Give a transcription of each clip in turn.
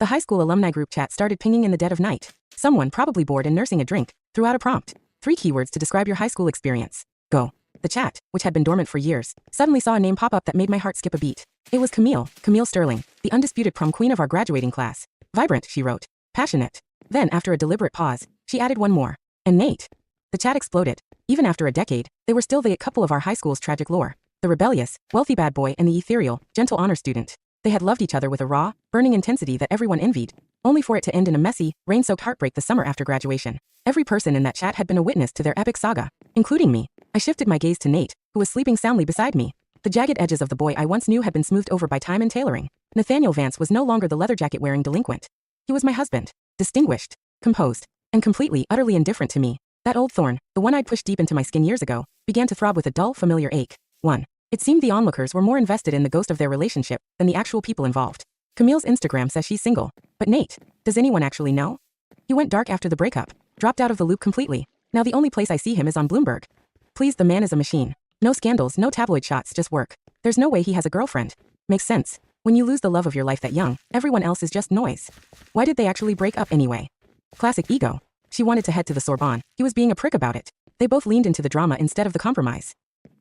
The high school alumni group chat started pinging in the dead of night. Someone, probably bored and nursing a drink, threw out a prompt. 3 keywords to describe your high school experience. Go. The chat, which had been dormant for years, suddenly saw a name pop up that made my heart skip a beat. It was Camille Sterling, the undisputed prom queen of our graduating class. Vibrant, she wrote. Passionate. Then, after a deliberate pause, she added one more. And Nate. The chat exploded. Even after a decade, they were still the it couple of our high school's tragic lore. The rebellious, wealthy bad boy and the ethereal, gentle honor student. They had loved each other with a raw, burning intensity that everyone envied, only for it to end in a messy, rain-soaked heartbreak the summer after graduation. Every person in that chat had been a witness to their epic saga, including me. I shifted my gaze to Nate, who was sleeping soundly beside me. The jagged edges of the boy I once knew had been smoothed over by time and tailoring. Nathaniel Vance was no longer the leather jacket-wearing delinquent. He was my husband, distinguished, composed, and completely, utterly indifferent to me. That old thorn, the one I'd pushed deep into my skin years ago, began to throb with a dull, familiar ache. 1. It seemed the onlookers were more invested in the ghost of their relationship than the actual people involved. Camille's Instagram says she's single. But Nate, does anyone actually know? He went dark after the breakup, dropped out of the loop completely. Now the only place I see him is on Bloomberg. Please, the man is a machine. No scandals, no tabloid shots, just work. There's no way he has a girlfriend. Makes sense. When you lose the love of your life that young, everyone else is just noise. Why did they actually break up anyway? Classic ego. She wanted to head to the Sorbonne. He was being a prick about it. They both leaned into the drama instead of the compromise.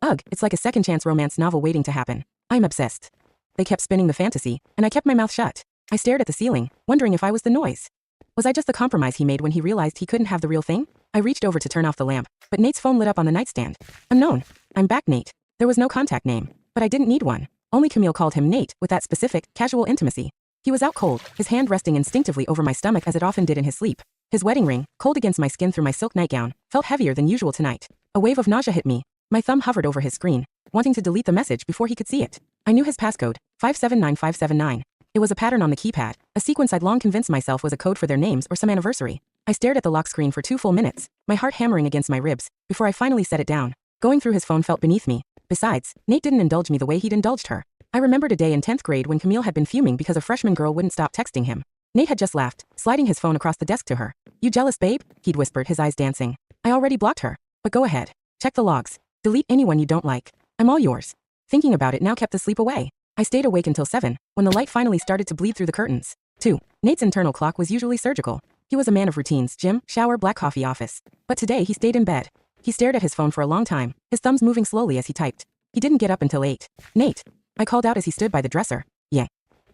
Ugh, it's like a second-chance romance novel waiting to happen. I'm obsessed. They kept spinning the fantasy, and I kept my mouth shut. I stared at the ceiling, wondering if I was the noise. Was I just the compromise he made when he realized he couldn't have the real thing? I reached over to turn off the lamp, but Nate's phone lit up on the nightstand. Unknown. I'm back, Nate. There was no contact name, but I didn't need one. Only Camille called him Nate with that specific, casual intimacy. He was out cold, his hand resting instinctively over my stomach as it often did in his sleep. His wedding ring, cold against my skin through my silk nightgown, felt heavier than usual tonight. A wave of nausea hit me. My thumb hovered over his screen, wanting to delete the message before he could see it. I knew his passcode, 579579. It was a pattern on the keypad, a sequence I'd long convinced myself was a code for their names or some anniversary. I stared at the lock screen for 2 full minutes, my heart hammering against my ribs, before I finally set it down. Going through his phone felt beneath me. Besides, Nate didn't indulge me the way he'd indulged her. I remembered a day in 10th grade when Camille had been fuming because a freshman girl wouldn't stop texting him. Nate had just laughed, sliding his phone across the desk to her. You jealous, babe? He'd whispered, his eyes dancing. I already blocked her. But go ahead. Check the logs. Delete anyone you don't like. I'm all yours. Thinking about it now kept the sleep away. I stayed awake until 7, when the light finally started to bleed through the curtains. 2. Nate's internal clock was usually surgical. He was a man of routines, gym, shower, black coffee, office. But today he stayed in bed. He stared at his phone for a long time, his thumbs moving slowly as he typed. He didn't get up until 8. Nate. I called out as he stood by the dresser. Yeah.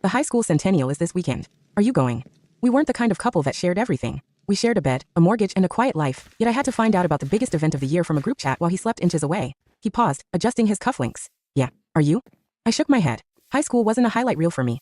The high school centennial is this weekend. Are you going? We weren't the kind of couple that shared everything. We shared a bed, a mortgage, and a quiet life, yet I had to find out about the biggest event of the year from a group chat while he slept inches away. He paused, adjusting his cufflinks. Yeah. Are you? I shook my head. High school wasn't a highlight reel for me.